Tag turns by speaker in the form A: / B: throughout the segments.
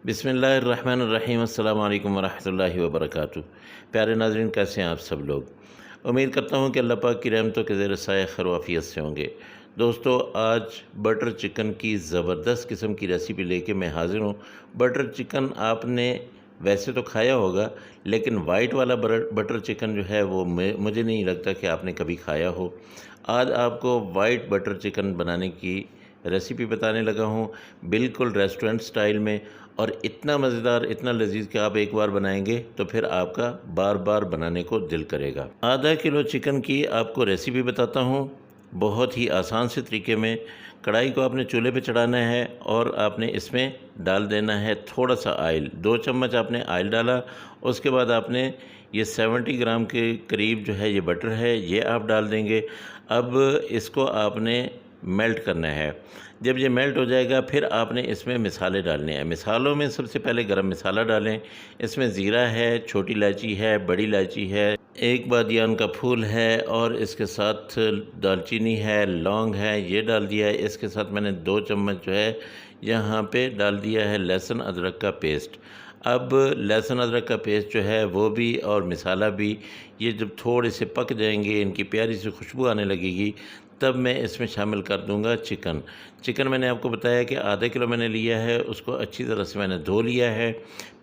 A: बिस्मिल्लाहिर्रहमानिर्रहीम अस्सलाम वालेकुम वरहमतुल्लाहि वबरकातुहू। प्यारे नाज़रीन, कैसे हैं आप सब लोग। उम्मीद करता हूँ कि अल्लाह पाक की रहमतों के ज़ेर साया खैर व आफ़ियत से होंगे। दोस्तों, आज बटर चिकन की ज़बरदस्त किस्म की रेसिपी लेके मैं हाज़िर हूँ। बटर चिकन आपने वैसे तो खाया होगा, लेकिन वाइट वाला बटर चिकन जो है वो मुझे नहीं लगता कि आपने कभी खाया हो। आज आपको वाइट बटर चिकन बनाने की रेसिपी बताने लगा हूँ, बिल्कुल रेस्टोरेंट स्टाइल में, और इतना मज़ेदार, इतना लजीज कि आप एक बार बनाएंगे तो फिर आपका बार बार बनाने को दिल करेगा। आधा किलो चिकन की आपको रेसिपी बताता हूँ, बहुत ही आसान से तरीके में। कढ़ाई को आपने चूल्हे पे चढ़ाना है और आपने इसमें डाल देना है थोड़ा सा ऑयल। 2 चम्मच आपने ऑयल डाला। उसके बाद आपने ये 70 ग्राम के करीब जो है ये बटर है, ये आप डाल देंगे। अब इसको आपने मेल्ट करना है। जब ये मेल्ट हो जाएगा फिर आपने इसमें मिसाले डालने हैं। मिसालों में सबसे पहले गरम मसाला डालें। इसमें ज़ीरा है, छोटी इलायची है, बड़ी इलायची है, एक बादियान का फूल है, और इसके साथ दालचीनी है, लौंग है, ये डाल दिया है। इसके साथ मैंने 2 चम्मच जो है यहाँ पे डाल दिया है लहसुन अदरक का पेस्ट। अब लहसुन अदरक का पेस्ट जो है वो भी और मिसाला भी, ये जब थोड़े से पक जाएंगे, इनकी प्यारी सी खुशबू आने लगेगी, तब मैं इसमें शामिल कर दूंगा चिकन। चिकन मैंने आपको बताया कि आधा किलो मैंने लिया है, उसको अच्छी तरह से मैंने धो लिया है।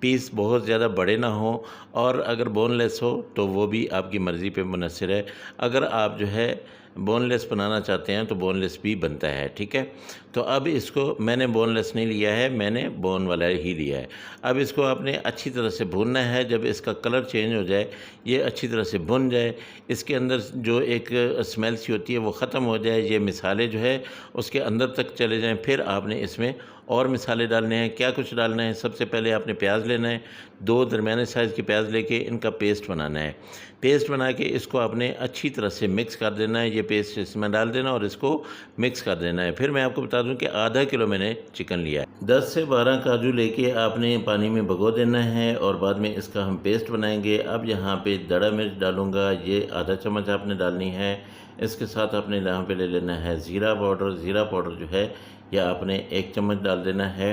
A: पीस बहुत ज़्यादा बड़े ना हो, और अगर बोनलेस हो तो वो भी आपकी मर्ज़ी पे मुनहसर है। अगर आप जो है बोनलेस बनाना चाहते हैं तो बोनलेस भी बनता है, ठीक है। तो अब इसको मैंने बोनलेस नहीं लिया है, मैंने बोन वाला ही लिया है। अब इसको आपने अच्छी तरह से भूनना है। जब इसका कलर चेंज हो जाए, ये अच्छी तरह से भुन जाए, इसके अंदर जो एक स्मेल सी होती है वो ख़त्म हो जाए, ये मिसाले जो है उसके अंदर तक चले जाएं, फिर आपने इसमें और मिसाले डालने हैं। क्या कुछ डालना है, सबसे पहले आपने प्याज लेना है। 2 दरमियाने साइज़ के प्याज लेके इनका पेस्ट बनाना है। पेस्ट बना के इसको आपने अच्छी तरह से मिक्स कर देना है। ये पेस्ट इसमें डाल देना और इसको मिक्स कर देना है। फिर मैं आपको बता दूं कि आधा किलो मैंने चिकन लिया है। 10 से 12 काजू लेके आपने पानी में भिगो देना है, और बाद में इसका हम पेस्ट बनाएंगे। अब यहाँ पे दड़ा मिर्च डालूँगा, ये आधा चम्मच आपने डालनी है। इसके साथ आपने यहाँ पे ले लेना है ज़ीरा पाउडर। ज़ीरा पाउडर जो है यह आपने 1 चम्मच डाल देना है,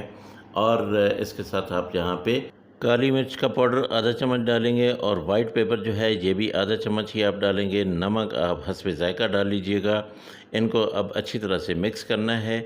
A: और इसके साथ आप यहाँ पे काली मिर्च का पाउडर आधा चम्मच डालेंगे, और वाइट पेपर जो है ये भी आधा चम्मच ही आप डालेंगे। नमक आप हस्बे ज़ायक़ा डाल लीजिएगा। इनको अब अच्छी तरह से मिक्स करना है।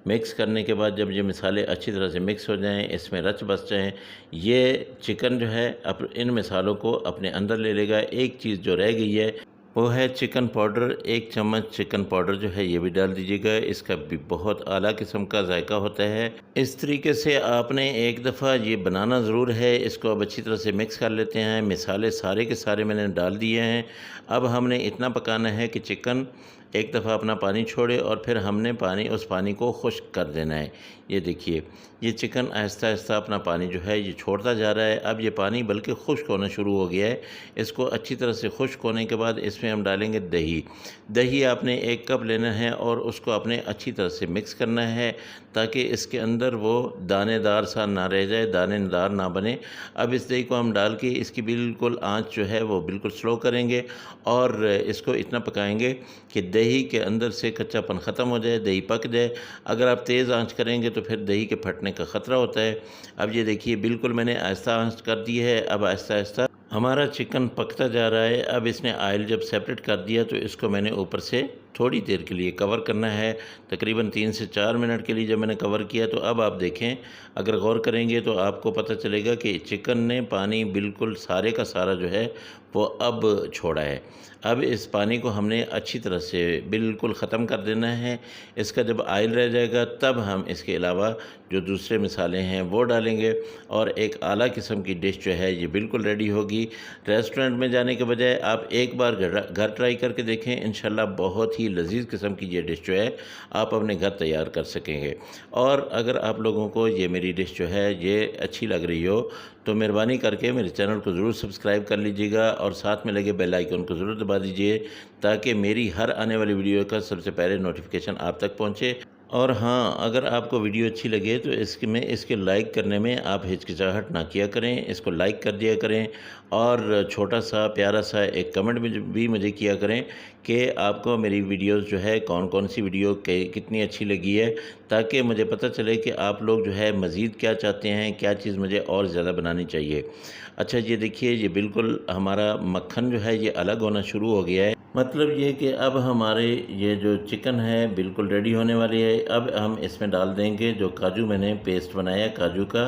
A: मिक्स करने के बाद जब ये मसाले अच्छी तरह से मिक्स हो जाएं, इसमें रच बस जाएं, ये चिकन जो है इन मसालों को अपने अंदर ले लेगा। एक चीज़ जो रह गई है वो है चिकन पाउडर। 1 चम्मच चिकन पाउडर जो है ये भी डाल दीजिएगा। इसका भी बहुत आला किस्म का जायका होता है। इस तरीके से आपने एक दफ़ा ये बनाना ज़रूर है। इसको अब अच्छी तरह से मिक्स कर लेते हैं। मिसाले सारे के सारे मैंने डाल दिए हैं। अब हमने इतना पकाना है कि चिकन एक दफ़ा अपना पानी छोड़े, और फिर हमने उस पानी को खुश्क कर देना है। ये देखिए, ये चिकन आहिस्ता आहिस्ता अपना पानी जो है ये छोड़ता जा रहा है। अब ये पानी बल्कि खुश्क होना शुरू हो गया है। इसको अच्छी तरह से खुश्क होने के बाद इसमें हम डालेंगे दही। दही आपने 1 कप लेना है, और उसको आपने अच्छी तरह से मिक्स करना है, ताकि इसके अंदर वो दानेदार सा ना रह जाए, दानेदार ना बने। अब इस दही को हम डाल के इसकी बिल्कुल आँच जो है वो बिल्कुल स्लो करेंगे, और इसको इतना पकाएंगे कि दही के अंदर से कच्चापन ख़त्म हो जाए, दही पक जाए। अगर आप तेज़ आंच करेंगे तो फिर दही के फटने का ख़तरा होता है। अब ये देखिए, बिल्कुल मैंने आहिस्ता आंच कर दी है। अब आहिस्ता आहिस्ता हमारा चिकन पकता जा रहा है। अब इसने ऑयल जब सेपरेट कर दिया तो इसको मैंने ऊपर से थोड़ी देर के लिए कवर करना है, तकरीबन 3 से 4 मिनट के लिए जब मैंने कवर किया। तो अब आप देखें, अगर गौर करेंगे तो आपको पता चलेगा कि चिकन ने पानी बिल्कुल सारे का सारा जो है वो अब छोड़ा है। अब इस पानी को हमने अच्छी तरह से बिल्कुल ख़त्म कर देना है। इसका जब ऑयल रह जाएगा तब हम इसके अलावा जो दूसरे मसाले हैं वो डालेंगे, और एक आला किस्म की डिश जो है ये बिल्कुल रेडी होगी। रेस्टोरेंट में जाने के बजाय आप एक बार घर ट्राई करके देखें, इंशाल्लाह बहुत ही लजीज किस्म की ये डिश जो है आप अपने घर तैयार कर सकेंगे। और अगर आप लोगों को ये मेरी डिश जो है ये अच्छी लग रही हो तो मेहरबानी करके मेरे चैनल को ज़रूर सब्सक्राइब कर लीजिएगा, और साथ में लगे बेल आइकन को ज़रूर दबा दीजिए, ताकि मेरी हर आने वाली वीडियो का सबसे पहले नोटिफिकेशन आप तक पहुँचे। और हाँ, अगर आपको वीडियो अच्छी लगे तो इसके लाइक करने में आप हिचकिचाहट ना किया करें, इसको लाइक कर दिया करें और छोटा-सा प्यारा-सा एक कमेंट भी मुझे किया करें कि आपको मेरी वीडियोज़ जो है कौन-कौन सी वीडियो के कितनी अच्छी लगी है, ताकि मुझे पता चले कि आप लोग जो है मज़ीद क्या चाहते हैं, क्या चीज़ मुझे और ज़्यादा बनानी चाहिए। अच्छा ये देखिए, ये बिल्कुल हमारा मक्खन जो है ये अलग होना शुरू हो गया है। मतलब ये कि अब हमारे ये जो चिकन है बिल्कुल रेडी होने वाली है। अब हम इसमें डाल देंगे जो काजू मैंने पेस्ट बनाया है काजू का।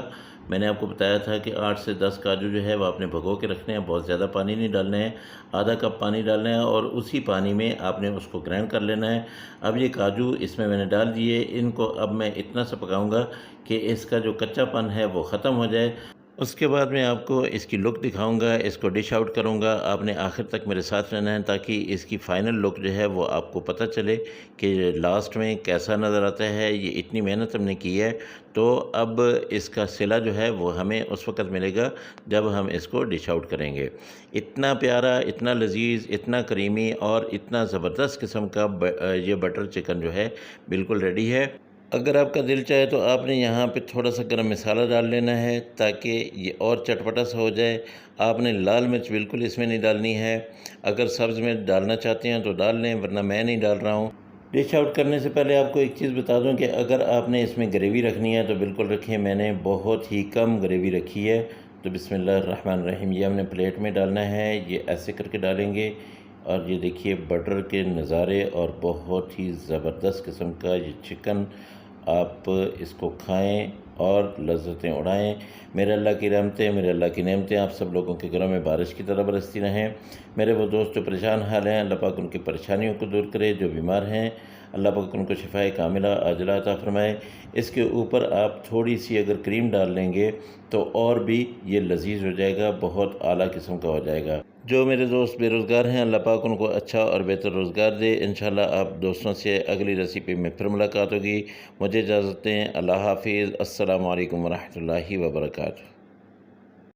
A: मैंने आपको बताया था कि 8 से 10 काजू जो है वो आपने भिगो के रखने हैं, बहुत ज़्यादा पानी नहीं डालना है, आधा कप पानी डालना है और उसी पानी में आपने उसको ग्राइंड कर लेना है। अब ये काजू इसमें मैंने डाल दिए, इनको अब मैं इतना सा पकाऊँगा कि इसका जो कच्चापन है वो ख़त्म हो जाए। उसके बाद मैं आपको इसकी लुक दिखाऊंगा, इसको डिश आउट करूंगा। आपने आखिर तक मेरे साथ रहना है ताकि इसकी फ़ाइनल लुक जो है वो आपको पता चले कि लास्ट में कैसा नज़र आता है। ये इतनी मेहनत हमने की है, तो अब इसका सिला जो है वो हमें उस वक़्त मिलेगा जब हम इसको डिश आउट करेंगे। इतना प्यारा, इतना लज़ीज़, इतना करीमी और इतना ज़बरदस्त किस्म का ये बटर चिकन जो है बिल्कुल रेडी है। अगर आपका दिल चाहे तो आपने यहाँ पे थोड़ा-सा गरम मसाला डाल लेना है ताकि ये और चटपटा सा हो जाए। आपने लाल मिर्च बिल्कुल इसमें नहीं डालनी है। अगर सब्ज़ मिर्च डालना चाहते हैं तो डाल लें, वरना मैं नहीं डाल रहा हूँ। डिश आउट करने से पहले आपको एक चीज़ बता दूँ कि अगर आपने इसमें ग्रेवी रखनी है तो बिल्कुल रखें। मैंने बहुत ही कम ग्रेवी रखी है। तो बिस्मिल्लाहिर्रहमानिर्रहीम, ये हमने प्लेट में डालना है। ये ऐसे करके डालेंगे और ये देखिए बटर के नज़ारे और बहुत ही ज़बरदस्त किस्म का ये चिकन। आप इसको खाएं और लज़्ज़तें उड़ाएं। मेरे अल्लाह की रहमतें, मेरे अल्लाह की नेमतें आप सब लोगों के घरों में बारिश की तरह बरसती रहें। मेरे वो दोस्त जो परेशान हाल हैं, अल्लाह पाक उनकी परेशानियों को दूर करे। जो बीमार हैं, अल्लाह पाक उनको शिफ़ाए कामिला आजिला अता फ़रमाए। इसके ऊपर आप थोड़ी सी अगर क्रीम डाल लेंगे तो और भी ये लज़ीज़ हो जाएगा, बहुत आला किस्म का हो जाएगा। जो मेरे दोस्त बेरोज़गार हैं, अल्लाह पाक उनको अच्छा और बेहतर रोज़गार दे। इंशाअल्लाह आप दोस्तों से अगली रेसिपी में फिर मुलाकात होगी। मुझे इजाज़त दें। अल्लाह हाफ़िज़। अस्सलामु अलैकुम व रहमतुल्लाहि व बरकातुहू।